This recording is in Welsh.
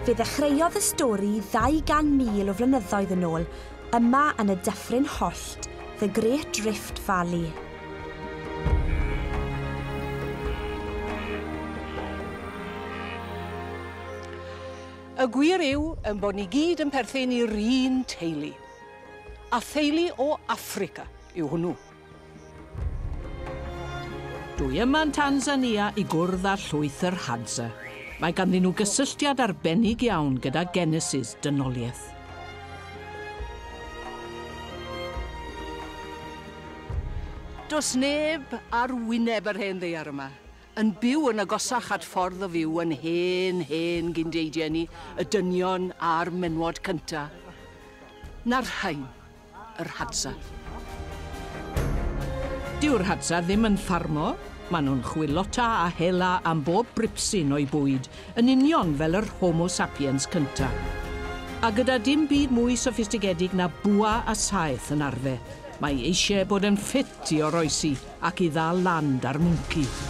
Fe ddechreuodd y stori 200,000 o flynyddoedd yn ôl, yma yn y dyffryn hollt, The Great Rift Valley. Y gwir yw yn bod ni gyd yn perthyn i'r un teulu. A theulu o Affrica yw hwnnw. Dwi yma yn Tanzania i gwrdd â llwyth yr Hadza. Mae ganddyn nhw gysylltiad arbennig iawn gyda genesis dynoliaeth. Does neb ar wyneb yr hen ddaear yma yn byw yn agosach at ffordd o fyw yn hen gyndeidiau ni, y dynion a'r menwod cynta, na'r rhain, yr Hadza. Dyw'r Hadza ddim yn ffarmo, maen nhw'n chwilota a hela am bob bripsyn o'i bwyd, yn union fel yr Homo sapiens cynta. A gyda dim byd mwy soffistigedig na bwa a saeth yn arfer, mae eisiau bod yn ffit i oroesi ac i ddal land ar mwnci.